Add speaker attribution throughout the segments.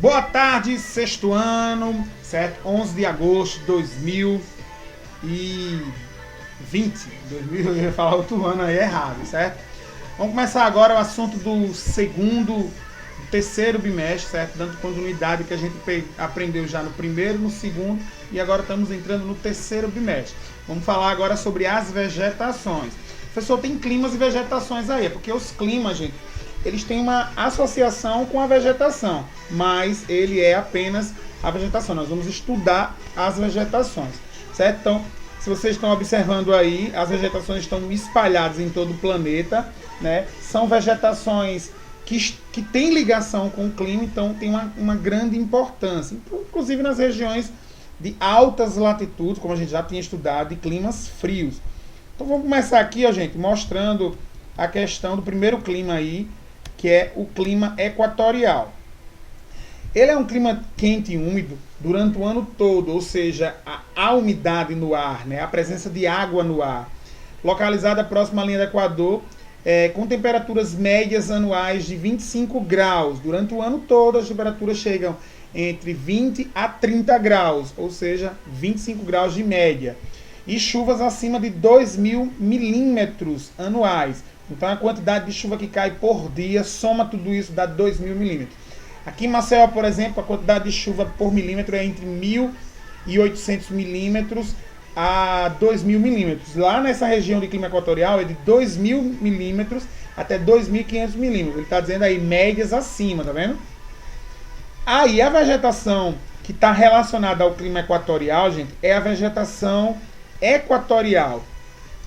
Speaker 1: Boa tarde, sexto ano, certo? 11 de agosto de 2020. Eu ia falar outro ano aí errado, certo? Vamos começar agora o assunto do terceiro bimestre, certo? Dando continuidade que a gente aprendeu já no primeiro, no segundo e agora estamos entrando no terceiro bimestre. Vamos falar agora sobre as vegetações. Professor, tem climas e vegetações aí, porque os climas, gente, eles têm uma associação com a vegetação, mas ele é apenas a vegetação. Nós vamos estudar as vegetações, certo? Então, se vocês estão observando aí, as vegetações estão espalhadas em todo o planeta, né? São vegetações que têm ligação com o clima, então tem uma grande importância, inclusive nas regiões de altas latitudes, como a gente já tinha estudado, de climas frios. Então vamos começar aqui, ó, gente, mostrando a questão do primeiro clima aí, que é o clima equatorial. Ele é um clima quente e úmido durante o ano todo, ou seja, a umidade no ar, né, a presença de água no ar, localizada próxima à linha do Equador, com temperaturas médias anuais de 25 graus. Durante o ano todo, as temperaturas chegam entre 20 a 30 graus, ou seja, 25 graus de média. E chuvas acima de 2.000 milímetros anuais. Então, a quantidade de chuva que cai por dia, soma tudo isso, dá 2.000 milímetros. Aqui em Maceió, por exemplo, a quantidade de chuva por milímetro é entre 1.800 milímetros a 2.000 milímetros. Lá nessa região de clima equatorial é de 2.000 milímetros até 2.500 milímetros. Ele está dizendo aí médias acima, tá vendo? Aí a vegetação que está relacionada ao clima equatorial, gente, é a vegetação equatorial.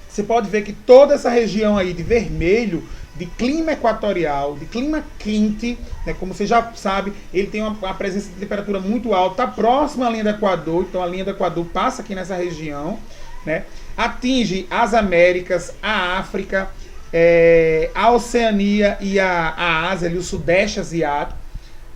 Speaker 1: Você pode ver que toda essa região aí de vermelho, de clima equatorial, de clima quente, né, como você já sabe, ele tem uma presença de temperatura muito alta, está próximo à linha do Equador, então a linha do Equador passa aqui nessa região, né, atinge as Américas, a África, a Oceania e a Ásia, ali, o Sudeste Asiático,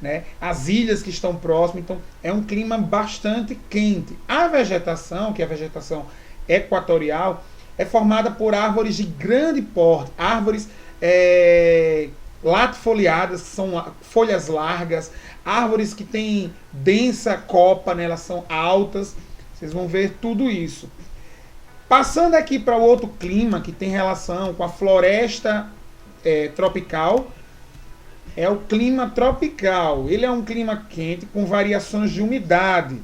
Speaker 1: né, as ilhas que estão próximas, então é um clima bastante quente. A vegetação, que é a vegetação equatorial, é formada por árvores de grande porte, árvores latifoliadas, que são folhas largas, árvores que têm densa copa, né, elas são altas, vocês vão ver tudo isso. Passando aqui para o outro clima que tem relação com a floresta tropical, é o clima tropical. Ele é um clima quente com variações de umidade,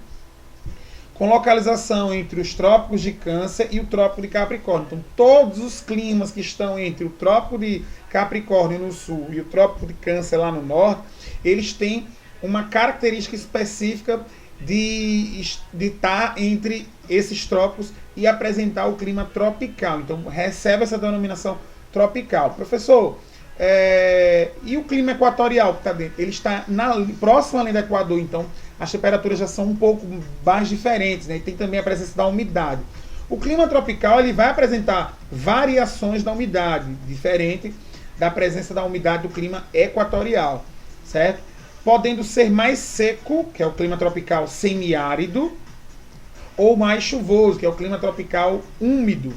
Speaker 1: com localização entre os trópicos de Câncer e o trópico de Capricórnio. Então, todos os climas que estão entre o trópico de Capricórnio no sul e o trópico de Câncer lá no norte, eles têm uma característica específica de estar entre esses trópicos e apresentar o clima tropical. Então, recebe essa denominação tropical. Professor, e o clima equatorial que está dentro? Ele está próximo à linha do Equador, então as temperaturas já são um pouco mais diferentes, né? E tem também a presença da umidade. O clima tropical ele vai apresentar variações da umidade, diferente da presença da umidade do clima equatorial, certo? Podendo ser mais seco, que é o clima tropical semiárido, ou mais chuvoso, que é o clima tropical úmido.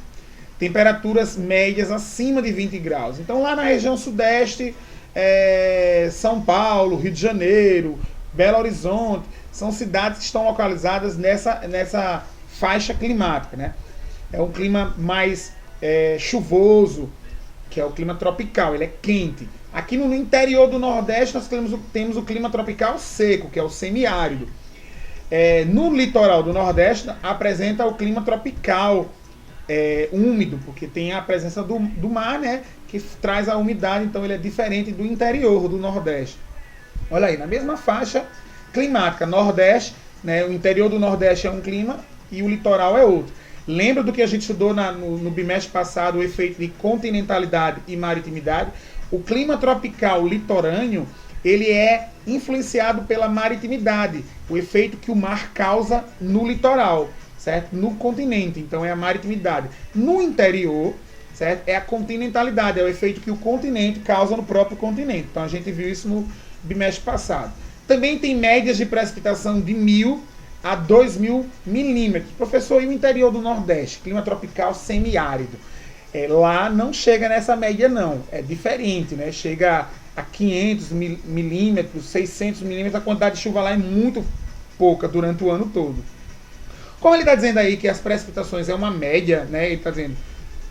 Speaker 1: Temperaturas médias acima de 20 graus. Então lá na região sudeste, São Paulo, Rio de Janeiro, Belo Horizonte, são cidades que estão localizadas nessa faixa climática, né? É um clima mais chuvoso, que é o clima tropical, ele é quente. Aqui no interior do Nordeste nós temos o clima tropical seco, que é o semiárido. No litoral do Nordeste apresenta o clima tropical úmido, porque tem a presença do mar, né, que traz a umidade, então ele é diferente do interior do Nordeste. Olha aí, na mesma faixa climática, Nordeste, né, o interior do Nordeste é um clima e o litoral é outro. Lembra do que a gente estudou no bimestre passado, o efeito de continentalidade e maritimidade? O clima tropical litorâneo, ele é influenciado pela maritimidade, o efeito que o mar causa no litoral, certo? No continente, então é a maritimidade. No interior, certo? É a continentalidade, é o efeito que o continente causa no próprio continente. Então a gente viu isso no bimestre passado. Também tem médias de precipitação de 1.000 a 2.000 milímetros. Professor, e o interior do Nordeste? Clima tropical semiárido. Lá não chega nessa média não, é diferente, né? Chega a 500 milímetros, 600 milímetros, a quantidade de chuva lá é muito pouca durante o ano todo. Como ele está dizendo aí que as precipitações é uma média, né? Ele está dizendo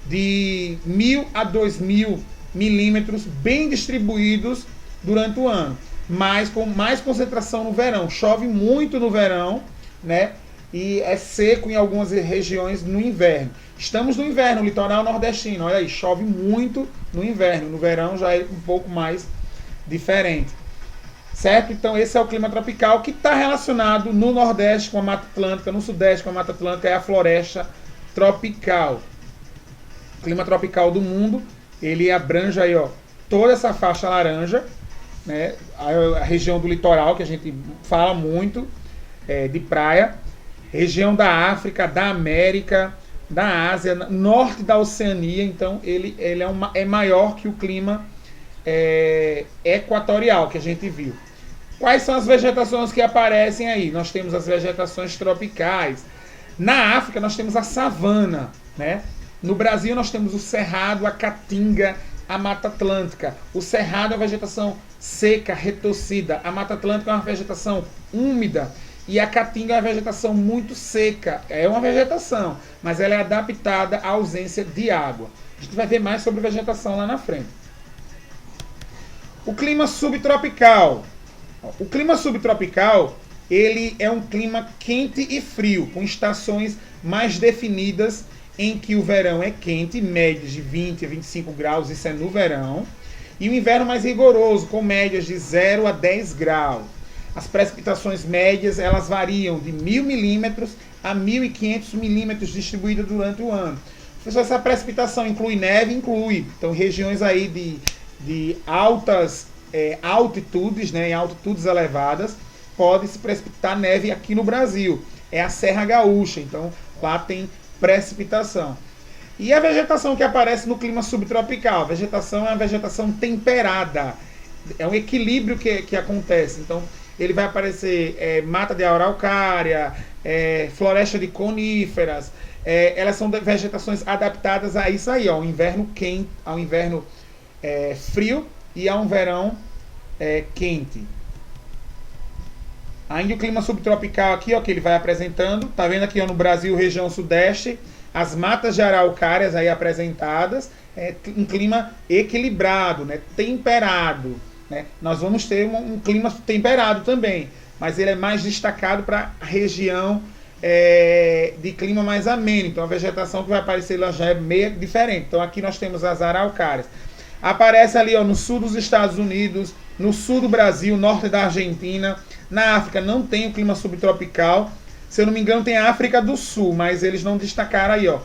Speaker 1: de 1.000 a 2.000 milímetros bem distribuídos durante o ano, mas com mais concentração no verão. Chove muito no verão, né? E é seco em algumas regiões no inverno. Estamos no inverno, litoral nordestino. Olha aí, chove muito no inverno. No verão já é um pouco mais diferente. Certo? Então esse é o clima tropical que está relacionado no Nordeste com a Mata Atlântica, no Sudeste com a Mata Atlântica, é a floresta tropical. O clima tropical do mundo, ele abrange aí, ó, toda essa faixa laranja, né? A região do litoral, que a gente fala muito, de praia, região da África, da América, da Ásia, norte da Oceania. Então ele é maior que o clima equatorial que a gente viu. Quais são as vegetações que aparecem aí? Nós temos as vegetações tropicais. Na África nós temos a savana, né? No Brasil nós temos o cerrado, a caatinga, a Mata Atlântica. O cerrado é uma vegetação seca, retorcida. A Mata Atlântica é uma vegetação úmida. E a caatinga é uma vegetação muito seca. É uma vegetação, mas ela é adaptada à ausência de água. A gente vai ver mais sobre vegetação lá na frente. O clima subtropical. O clima subtropical, ele é um clima quente e frio, com estações mais definidas, em que o verão é quente, médias de 20 a 25 graus, isso é no verão, e o inverno mais rigoroso, com médias de 0 a 10 graus. As precipitações médias, elas variam de 1.000 milímetros a 1.500 milímetros distribuídas durante o ano. Essa precipitação inclui neve? Inclui. Então, regiões aí de altas altitudes, né, em altitudes elevadas, pode se precipitar neve aqui no Brasil. É a Serra Gaúcha, então lá tem precipitação. E a vegetação que aparece no clima subtropical? A vegetação é uma vegetação temperada. É um equilíbrio que acontece. Então, ele vai aparecer mata de araucária, floresta de coníferas. Elas são vegetações adaptadas a isso aí, ó, ao inverno quente, ao inverno frio e a um verão quente. Ainda o clima subtropical aqui, ó, que ele vai apresentando. Tá vendo aqui, ó, no Brasil, região sudeste, as matas de araucárias aí apresentadas. Um clima equilibrado, né, temperado, né? Nós vamos ter um clima temperado também, mas ele é mais destacado para a região de clima mais ameno. Então a vegetação que vai aparecer lá já é meio diferente. Então aqui nós temos as araucárias. Aparece ali, ó, no sul dos Estados Unidos, no sul do Brasil, norte da Argentina. Na África não tem o clima subtropical. Se eu não me engano, tem a África do Sul, mas eles não destacaram aí, ó.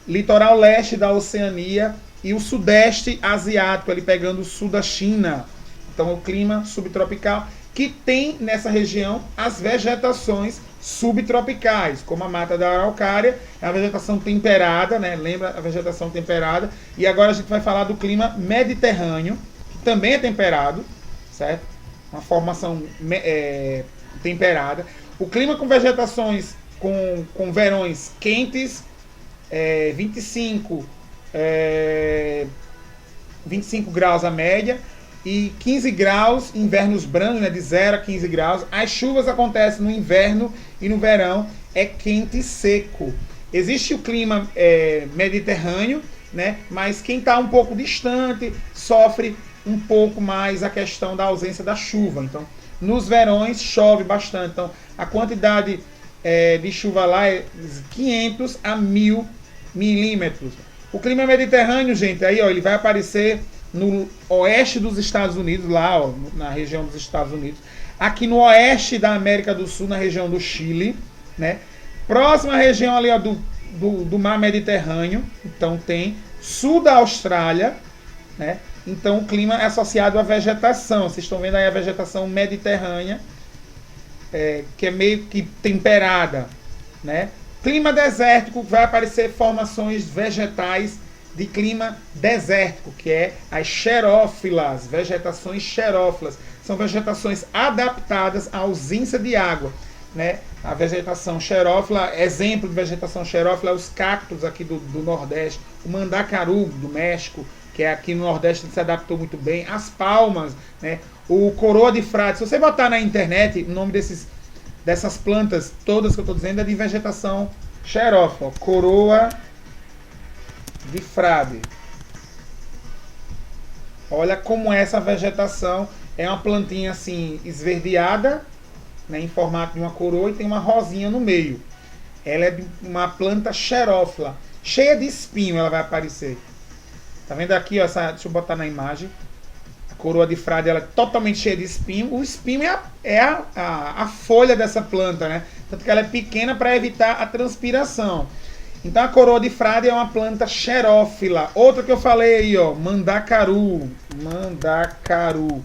Speaker 1: Litoral leste da Oceania e o sudeste asiático, ali pegando o sul da China. Então, o clima subtropical, que tem nessa região as vegetações subtropicais, como a mata da araucária, é a vegetação temperada, né? Lembra a vegetação temperada? E agora a gente vai falar do clima mediterrâneo, que também é temperado, certo? Uma formação temperada. O clima com vegetações com verões quentes, 25 graus a média, e 15 graus, invernos brandos, né, de 0 a 15 graus. As chuvas acontecem no inverno e no verão, é quente e seco. Existe o clima mediterrâneo, né, mas quem está um pouco distante sofre um pouco mais a questão da ausência da chuva. Então, nos verões chove bastante. Então, a quantidade de chuva lá é 500 a 1.000 milímetros. O clima mediterrâneo, gente, aí, ó, ele vai aparecer no oeste dos Estados Unidos, lá, ó, na região dos Estados Unidos. Aqui no oeste da América do Sul, na região do Chile, né? Próxima região ali, ó, do mar Mediterrâneo. Então tem sul da Austrália, né? Então o clima é associado à vegetação. Vocês estão vendo aí a vegetação mediterrânea, que é meio que temperada, né? Clima desértico, vai aparecer formações vegetais de clima desértico, que é as xerófilas, vegetações xerófilas. São vegetações adaptadas à ausência de água, né? A vegetação xerófila, exemplo de vegetação xerófila é os cactos aqui do Nordeste, o mandacaru do México, que é aqui no Nordeste se adaptou muito bem. As palmas, né? O coroa de frade. Se você botar na internet o nome dessas plantas todas que eu estou dizendo é de vegetação xerófila. Coroa de frade. Olha como essa vegetação é uma plantinha assim esverdeada, né, em formato de uma coroa, e tem uma rosinha no meio. Ela é uma planta xerófila, cheia de espinho, ela vai aparecer. Tá vendo aqui, ó, deixa eu botar na imagem. A coroa de frade, ela é totalmente cheia de espinho. O espinho é a folha dessa planta, né? Tanto que ela é pequena para evitar a transpiração. Então a coroa de frade é uma planta xerófila. Outra que eu falei aí, ó, mandacaru. Mandacaru.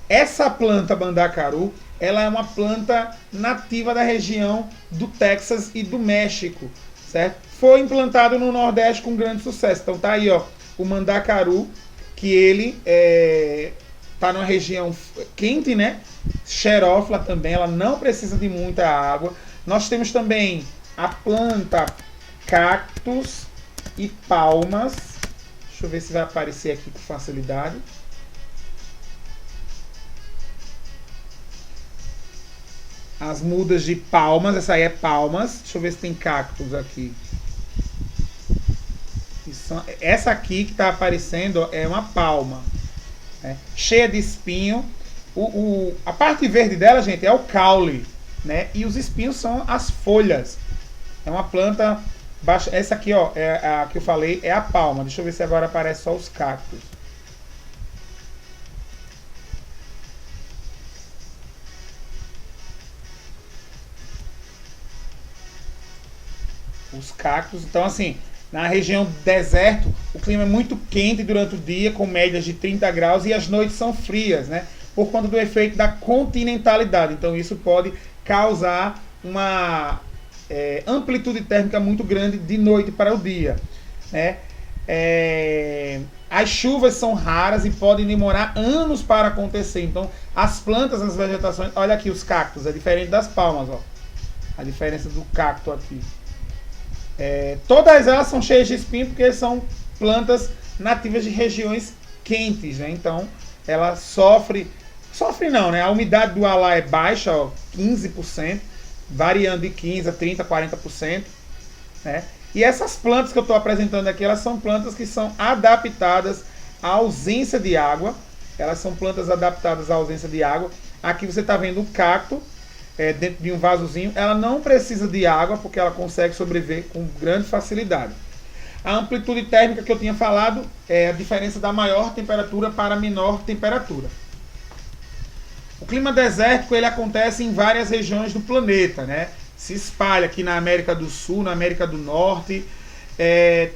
Speaker 1: Essa planta mandacaru, ela é uma planta nativa da região do Texas e do México, certo? Foi implantado no Nordeste com grande sucesso. Então tá aí, ó, o mandacaru, que ele tá numa região quente, né? Xerófila também, ela não precisa de muita água. Nós temos também a planta cactos e palmas. Deixa eu ver se vai aparecer aqui com facilidade. As mudas de palmas, essa aí é palmas. Deixa eu ver se tem cactos aqui. Essa aqui que está aparecendo é uma palma, né? Cheia de espinho. A parte verde dela, gente, é o caule, né? E os espinhos são as folhas. É uma planta baixa. Essa aqui, ó, é a que eu falei, é a palma. Deixa eu ver se agora aparece só os cactos. Os cactos, então assim, na região do deserto, o clima é muito quente durante o dia, com médias de 30 graus, e as noites são frias, né? Por conta do efeito da continentalidade. Então isso pode causar uma amplitude térmica muito grande de noite para o dia, né? As chuvas são raras e podem demorar anos para acontecer. Então as plantas, as vegetações, olha aqui os cactos, é diferente das palmas, ó. A diferença do cacto aqui. Todas elas são cheias de espinho porque são plantas nativas de regiões quentes, né? Então ela sofre não, né? A umidade do ar lá é baixa, ó, 15%, variando de 15% a 30%, 40%, né? E essas plantas que eu estou apresentando aqui, elas são plantas que são adaptadas à ausência de água. Elas são plantas adaptadas à ausência de água. Aqui você está vendo um cacto dentro de um vasozinho. Ela não precisa de água porque ela consegue sobreviver com grande facilidade. A amplitude térmica que eu tinha falado é a diferença da maior temperatura para a menor temperatura. O clima desértico ele acontece em várias regiões do planeta, né? Se espalha aqui na América do Sul, na América do Norte.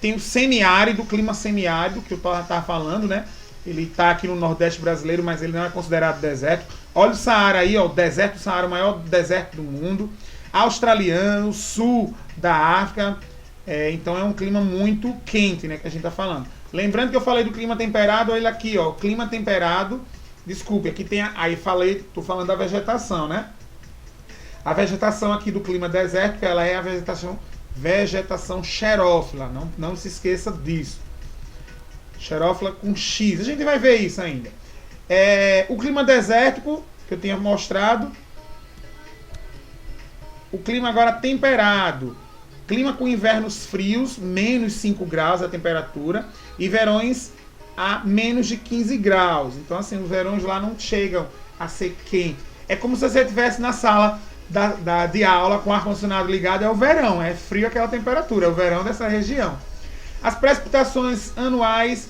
Speaker 1: Tem o semiárido, o clima semiárido que eu estava falando, né? Ele está aqui no Nordeste brasileiro, mas ele não é considerado deserto. Olha o Saara aí, ó, o deserto do Saara, o maior deserto do mundo. Australiano, sul da África. Então é um clima muito quente, né, que a gente está falando. Lembrando que eu falei do clima temperado, olha aqui, ó, o clima temperado. Desculpe, aqui tem tô falando da vegetação, né? A vegetação aqui do clima desértico, ela é a vegetação xerófila, não se esqueça disso. Xerófila com X, a gente vai ver isso ainda. O clima desértico, que eu tinha mostrado. O clima agora temperado. Clima com invernos frios, menos 5 graus a temperatura, e verões a menos de 15 graus. Então, assim, os verões lá não chegam a ser quente. É como se você estivesse na sala de aula com o ar-condicionado ligado, é o verão, é frio aquela temperatura, é o verão dessa região. As precipitações anuais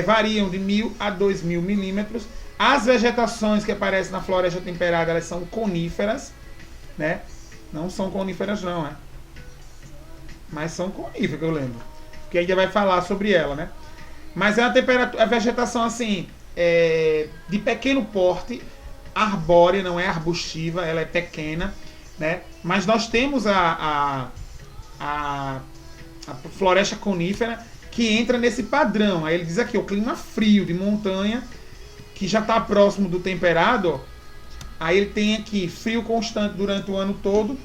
Speaker 1: variam de 1.000 a 2.000 milímetros. As vegetações que aparecem na floresta temperada, elas são coníferas, né? Não são coníferas não, né? Mas são coníferas, que eu lembro. Porque ainda vai falar sobre ela, né? Mas é a vegetação assim, de pequeno porte, arbórea, não é arbustiva, ela é pequena, né? Mas nós temos a floresta conífera que entra nesse padrão. Aí ele diz aqui, o clima frio de montanha, que já está próximo do temperado, ó. Aí ele tem aqui frio constante durante o ano todo,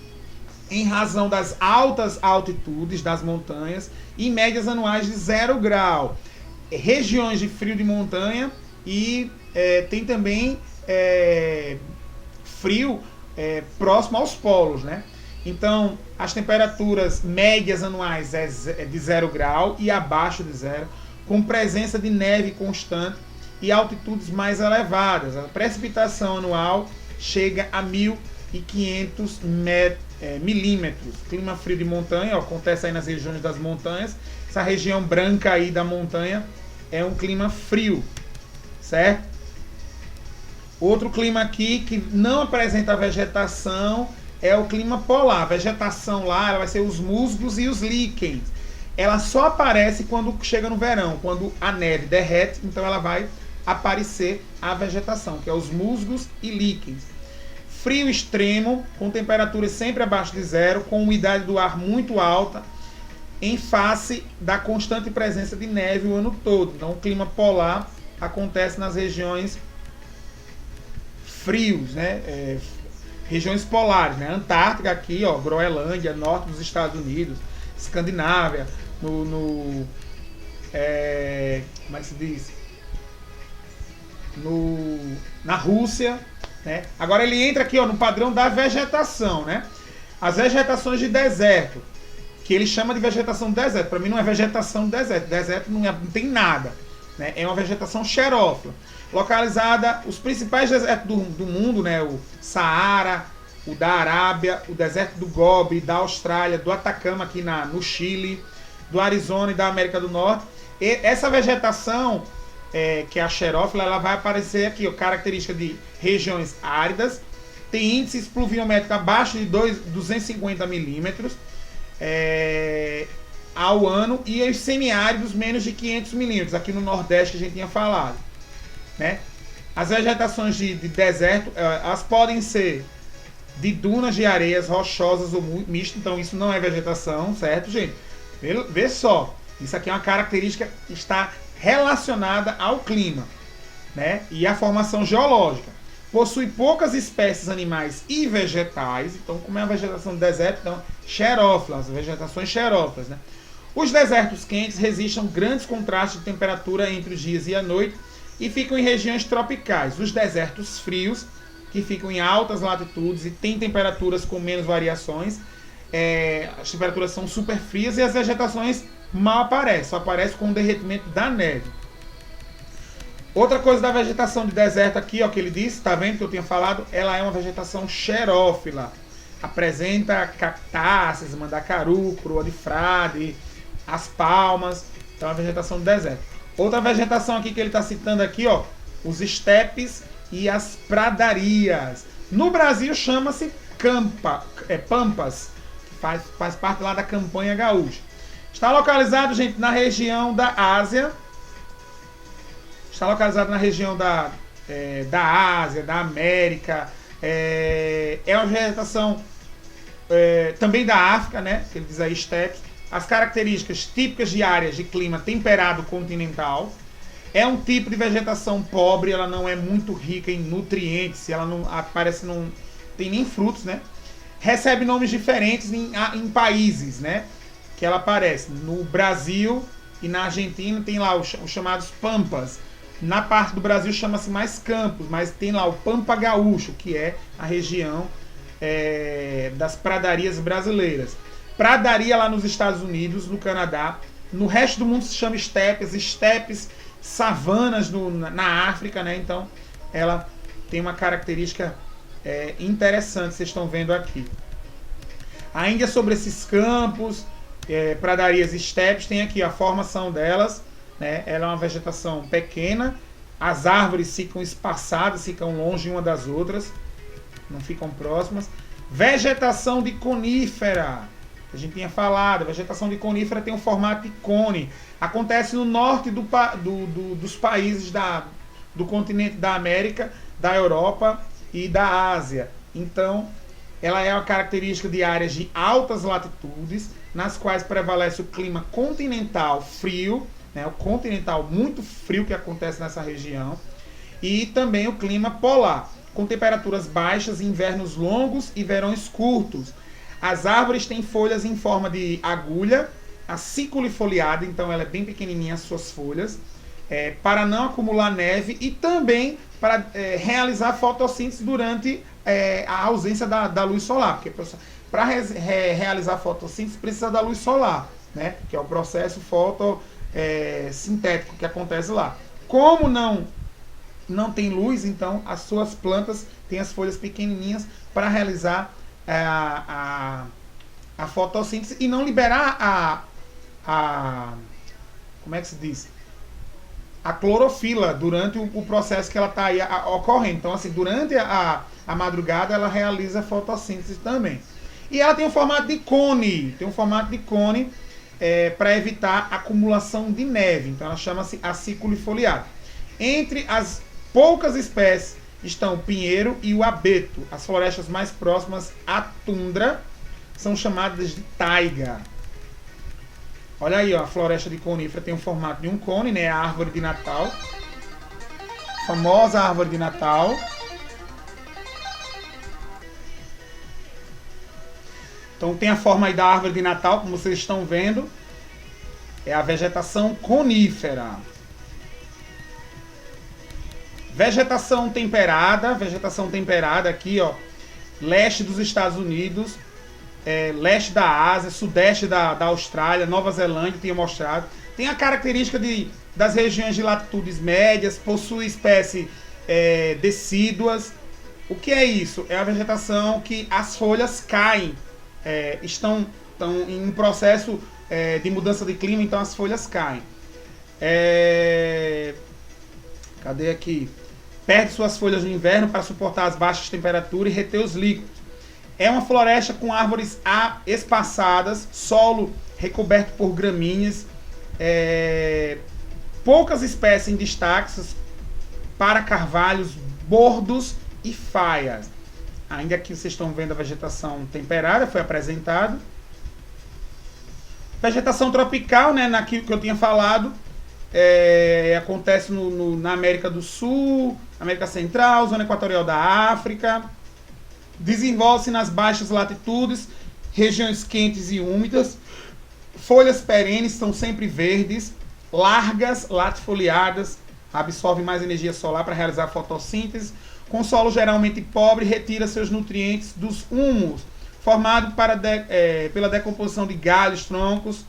Speaker 1: em razão das altas altitudes das montanhas, e médias anuais de 0 grau. regiões de frio de montanha e tem também frio próximo aos polos, né? Então, as temperaturas médias anuais é de 0 grau e abaixo de zero, com presença de neve constante e altitudes mais elevadas. A precipitação anual chega a 1.500 milímetros. Clima frio de montanha, ó, acontece aí nas regiões das montanhas. Essa região branca aí da montanha é um clima frio, certo? Outro clima aqui que não apresenta vegetação é o clima polar. A vegetação lá ela vai ser os musgos e os líquens. Ela só aparece quando chega no verão, quando a neve derrete, então ela vai aparecer a vegetação, que é os musgos e líquens. Frio extremo, com temperaturas sempre abaixo de zero, com umidade do ar muito alta, em face da constante presença de neve o ano todo. Então o clima polar acontece nas regiões frios, né? Regiões polares, né? Antártica aqui, ó, Groenlândia, norte dos Estados Unidos, Escandinávia, como é que se diz? Na Rússia, né? Agora ele entra aqui, ó, no padrão da vegetação, né? As vegetações de deserto, que ele chama de vegetação de deserto. Para mim não é vegetação de deserto. Deserto não tem nada, né? É uma vegetação xerófila. Localizada, os principais desertos do mundo, né? O Saara, o da Arábia, o deserto do Gobi, da Austrália, do Atacama aqui no Chile, do Arizona e da América do Norte. E essa vegetação, que é a xerófila, ela vai aparecer aqui, ó, característica de regiões áridas, tem índices pluviométricos abaixo de 250 milímetros ao ano, e os semiáridos menos de 500 milímetros, aqui no Nordeste que a gente tinha falado, né? As vegetações de deserto, elas podem ser de dunas de areias rochosas ou misto, então isso não é vegetação, certo, gente? Vê só, isso aqui é uma característica que está relacionada ao clima, né? E à formação geológica. Possui poucas espécies animais e vegetais, então como é uma vegetação de deserto, então xerófilas, vegetações xerófilas, né? Os desertos quentes registram grandes contrastes de temperatura entre os dias e a noite e ficam em regiões tropicais. Os desertos frios, que ficam em altas latitudes e têm temperaturas com menos variações, as temperaturas são super frias e as vegetações mal aparecem, só aparece com o derretimento da neve. Outra coisa da vegetação de deserto aqui, ó, que ele disse, tá vendo que eu tinha falado? Ela é uma vegetação xerófila. Apresenta cactáceas, mandacaru, coroa de frade, as palmas. Então é uma vegetação de deserto. Outra vegetação aqui que ele está citando aqui, ó, os estepes e as pradarias. No Brasil chama-se pampas, que faz parte lá da campanha gaúcha. Está localizado, gente, na região da Ásia. Está localizado na região da Ásia, da América. É uma vegetação também da África, né? Que ele diz aí estepes. As características típicas de áreas de clima temperado continental. É um tipo de vegetação pobre, ela não é muito rica em nutrientes, ela não aparece, não tem nem frutos, né? Recebe nomes diferentes em países, né? Que ela aparece. No Brasil e na Argentina tem lá os chamados pampas. Na parte do Brasil chama-se mais campos, mas tem lá o Pampa Gaúcho, que é a região das pradarias brasileiras. Pradaria lá nos Estados Unidos, no Canadá. No resto do mundo se chama estepes, savanas na África, né? Então ela tem uma característica interessante, vocês estão vendo aqui. Ainda sobre esses campos, pradarias e estepes, tem aqui a formação delas, né? Ela é uma vegetação pequena, as árvores ficam espaçadas, ficam longe uma das outras, não ficam próximas. Vegetação de conífera, a gente tinha falado, a vegetação de conífera tem um formato de cone. Acontece no norte dos países do continente da América, da Europa e da Ásia. Então, ela é uma característica de áreas de altas latitudes, nas quais prevalece o clima continental frio, né, o continental muito frio que acontece nessa região, e também o clima polar, com temperaturas baixas, invernos longos e verões curtos. As árvores têm folhas em forma de agulha, aciculifoliada, então ela é bem pequenininha as suas folhas. para não acumular neve e também para realizar fotossíntese durante a ausência da luz solar. Porque para realizar fotossíntese precisa da luz solar, né? Que é o processo fotossintético que acontece lá. Como não tem luz, então as suas plantas têm as folhas pequenininhas para realizar a fotossíntese e não liberar como é que se diz? A clorofila durante o processo que ela está aí ocorrendo. Então, assim, durante a madrugada ela realiza a fotossíntese também. E ela tem um formato de cone. Para evitar acumulação de neve. Então, ela chama-se acículo foliado. Entre as poucas espécies estão o pinheiro e o abeto. As florestas mais próximas à tundra são chamadas de taiga. Olha aí, ó, a floresta de conífera tem o formato de um cone, né? A árvore de Natal. Famosa árvore de Natal. Então tem a forma aí da árvore de Natal, como vocês estão vendo. É a vegetação conífera. Vegetação temperada aqui, ó. Leste dos Estados Unidos. Leste da Ásia, sudeste da Austrália, Nova Zelândia, tinha mostrado. Tem a característica das regiões de latitudes médias, possui espécies decíduas. O que é isso? É a vegetação que as folhas caem, estão em um processo de mudança de clima, então as folhas caem. Cadê aqui? Perde suas folhas no inverno para suportar as baixas temperaturas e reter os líquidos. É uma floresta com árvores espaçadas, solo recoberto por gramíneas, poucas espécies em destaques para carvalhos, bordos e faias. Ainda aqui vocês estão vendo a vegetação temperada, foi apresentado. Vegetação tropical, né, naquilo que eu tinha falado, acontece na América do Sul, América Central, zona equatorial da África. Desenvolve-se nas baixas latitudes, regiões quentes e úmidas. Folhas perenes, são sempre verdes, largas, latifoliadas, absorvem mais energia solar para realizar fotossíntese. Com solo geralmente pobre, retira seus nutrientes dos humus, formado pela decomposição de galhos, troncos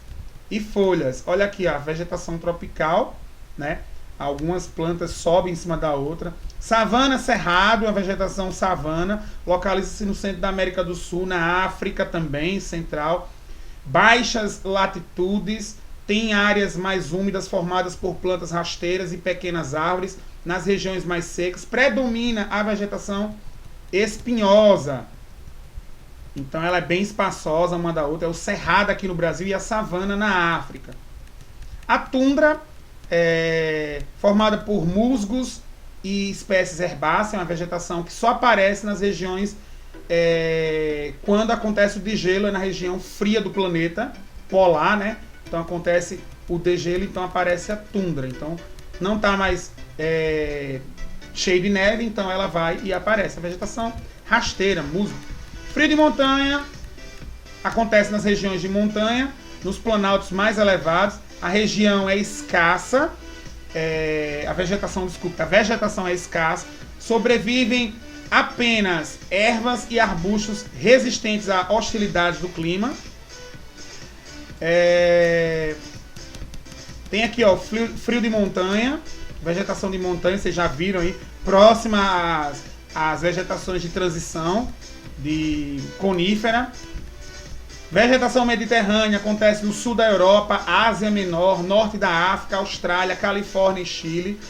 Speaker 1: e folhas. Olha aqui a vegetação tropical, né? Algumas plantas sobem em cima da outra. Savana cerrado, a vegetação savana, localiza-se no centro da América do Sul, na África também, central. Baixas latitudes, tem áreas mais úmidas formadas por plantas rasteiras e pequenas árvores. Nas regiões mais secas, predomina a vegetação espinhosa. Então ela é bem espaçosa uma da outra. É o cerrado aqui no Brasil e a savana na África. A tundra é formada por musgos e espécies herbáceas, é uma vegetação que só aparece nas regiões quando acontece o degelo, é na região fria do planeta, polar, né? Então acontece o degelo, então aparece a tundra. Então não está mais cheio de neve, então ela vai e aparece. A vegetação rasteira, musgo. Frio de montanha acontece nas regiões de montanha, nos planaltos mais elevados. A região é escassa, a vegetação é escassa, sobrevivem apenas ervas e arbustos resistentes à hostilidade do clima. Tem aqui, ó, frio de montanha, vegetação de montanha, vocês já viram aí, próxima às vegetações de transição de conífera. Vegetação mediterrânea acontece no sul da Europa, Ásia Menor, norte da África, Austrália, Califórnia e Chile.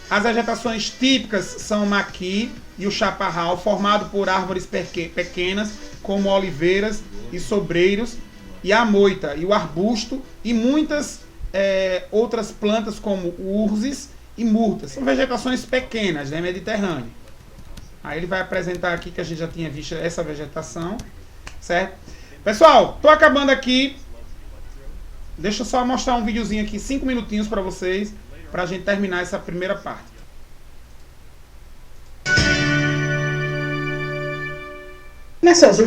Speaker 1: As vegetações típicas são o maqui e o chaparral, formado por árvores pequenas, como oliveiras e sobreiros, e a moita, e o arbusto, e muitas outras plantas como urzes e murtas. São vegetações pequenas, né, mediterrânea. Aí ele vai apresentar aqui que a gente já tinha visto essa vegetação, certo? Pessoal, tô acabando aqui. Deixa eu só mostrar um videozinho aqui, 5 minutinhos para vocês, para a gente terminar essa primeira parte.
Speaker 2: Nessas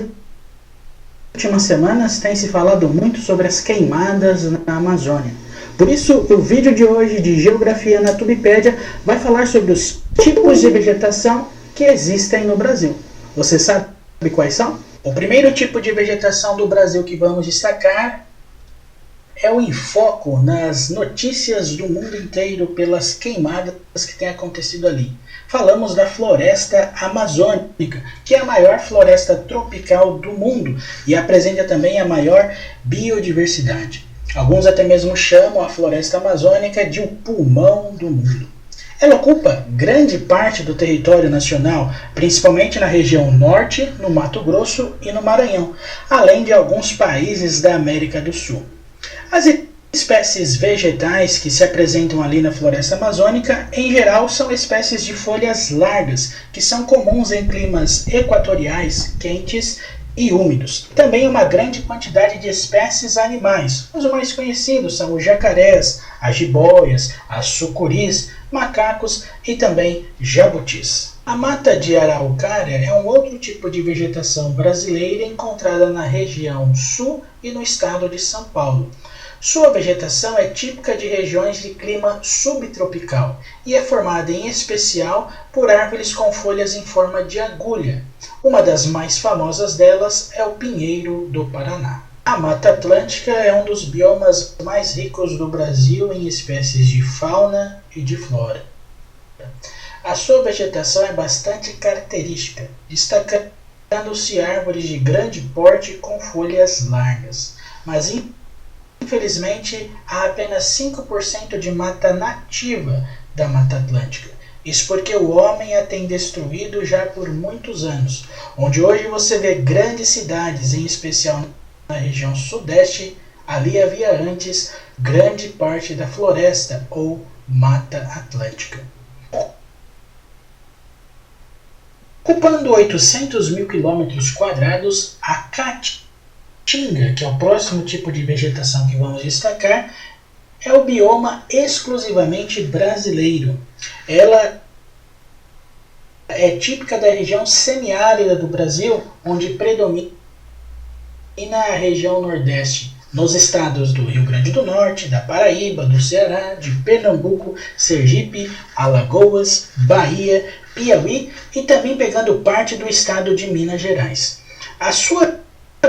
Speaker 2: últimas semanas tem se falado muito sobre as queimadas na Amazônia. Por isso, o vídeo de hoje de Geografia na Tubepédia vai falar sobre os tipos de vegetação que existem no Brasil. Você sabe quais são? O primeiro tipo de vegetação do Brasil que vamos destacar é o enfoque nas notícias do mundo inteiro pelas queimadas que têm acontecido ali. Falamos da floresta amazônica, que é a maior floresta tropical do mundo e apresenta também a maior biodiversidade. Alguns até mesmo chamam a floresta amazônica de o pulmão do mundo. Ela ocupa grande parte do território nacional, principalmente na região norte, no Mato Grosso e no Maranhão, além de alguns países da América do Sul. As espécies vegetais que se apresentam ali na floresta amazônica, em geral, são espécies de folhas largas, que são comuns em climas equatoriais, quentes e úmidos. Também uma grande quantidade de espécies animais. Os mais conhecidos são os jacarés, as jiboias, as sucuris, macacos e também jabutis. A mata de araucária é um outro tipo de vegetação brasileira encontrada na região sul e no estado de São Paulo. Sua vegetação é típica de regiões de clima subtropical e é formada em especial por árvores com folhas em forma de agulha. Uma das mais famosas delas é o pinheiro do Paraná. A Mata Atlântica é um dos biomas mais ricos do Brasil em espécies de fauna e de flora. A sua vegetação é bastante característica, destacando-se árvores de grande porte com folhas largas, mas infelizmente, há apenas 5% de mata nativa da Mata Atlântica. Isso porque o homem a tem destruído já por muitos anos, onde hoje você vê grandes cidades, em especial na região sudeste, ali havia antes grande parte da floresta ou Mata Atlântica. Ocupando 800 mil quilômetros quadrados, a Caatinga, que é o próximo tipo de vegetação que vamos destacar, é o bioma exclusivamente brasileiro. Ela é típica da região semiárida do Brasil, onde predomina a região nordeste, nos estados do Rio Grande do Norte, da Paraíba, do Ceará, de Pernambuco, Sergipe, Alagoas, Bahia, Piauí e também pegando parte do estado de Minas Gerais. A sua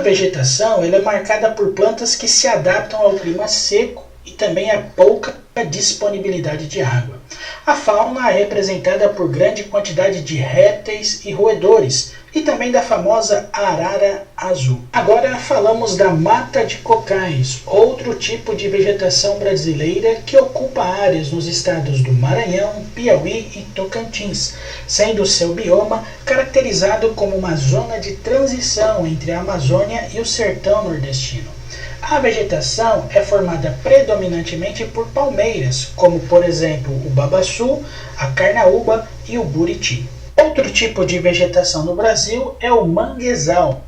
Speaker 2: vegetação ela é marcada por plantas que se adaptam ao clima seco e também a pouca disponibilidade de água. A fauna é representada por grande quantidade de répteis e roedores e também da famosa arara azul. Agora falamos da mata de cocais, outro tipo de vegetação brasileira que ocupa áreas nos estados do Maranhão, Piauí e Tocantins, sendo seu bioma caracterizado como uma zona de transição entre a Amazônia e o sertão nordestino. A vegetação é formada predominantemente por palmeiras, como por exemplo o babaçu, a carnaúba e o buriti. Outro tipo de vegetação no Brasil é o manguezal,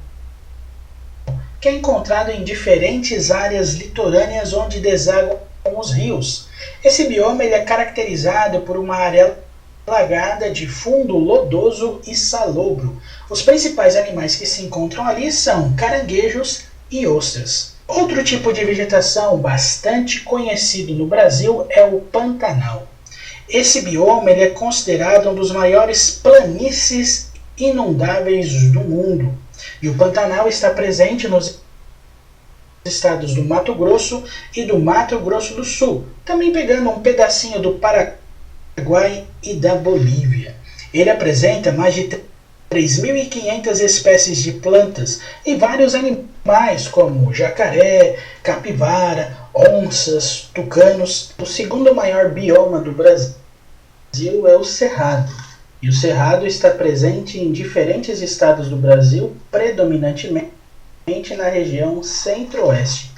Speaker 2: que é encontrado em diferentes áreas litorâneas onde desaguam os rios. Esse bioma ele é caracterizado por uma área alagada de fundo lodoso e salobro. Os principais animais que se encontram ali são caranguejos e ostras. Outro tipo de vegetação bastante conhecido no Brasil é o Pantanal. Esse bioma ele é considerado um dos maiores planícies inundáveis do mundo. E o Pantanal está presente nos estados do Mato Grosso e do Mato Grosso do Sul, também pegando um pedacinho do Paraguai e da Bolívia. Ele apresenta mais de 3.500 espécies de plantas e vários animais como jacaré, capivara, onças, tucanos. O segundo maior bioma do Brasil é o Cerrado. E o Cerrado está presente em diferentes estados do Brasil, predominantemente na região centro-oeste.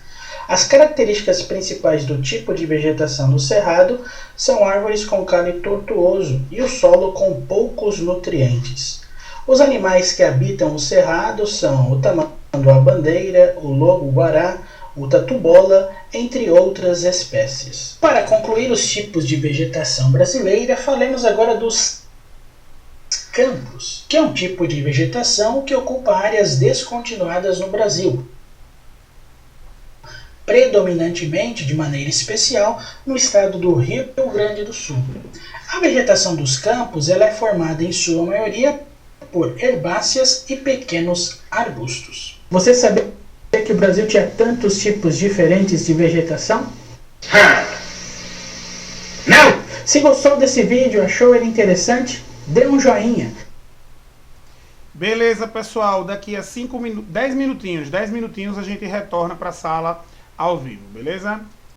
Speaker 2: As características principais do tipo de vegetação do Cerrado são árvores com caule tortuoso e o solo com poucos nutrientes. Os animais que habitam o cerrado são o tamanduá-bandeira, o lobo-guará, o tatu-bola, entre outras espécies. Para concluir os tipos de vegetação brasileira, falemos agora dos campos, que é um tipo de vegetação que ocupa áreas descontinuadas no Brasil. predominantemente, de maneira especial, no estado do Rio Grande do Sul. A vegetação dos campos ela é formada em sua maioria por herbáceas e pequenos arbustos. Você sabia que o Brasil tinha tantos tipos diferentes de vegetação? Não! Se gostou desse vídeo, achou ele interessante, dê um joinha.
Speaker 1: Beleza, pessoal, daqui a 10 minutinhos a gente retorna para a sala ao vivo, beleza?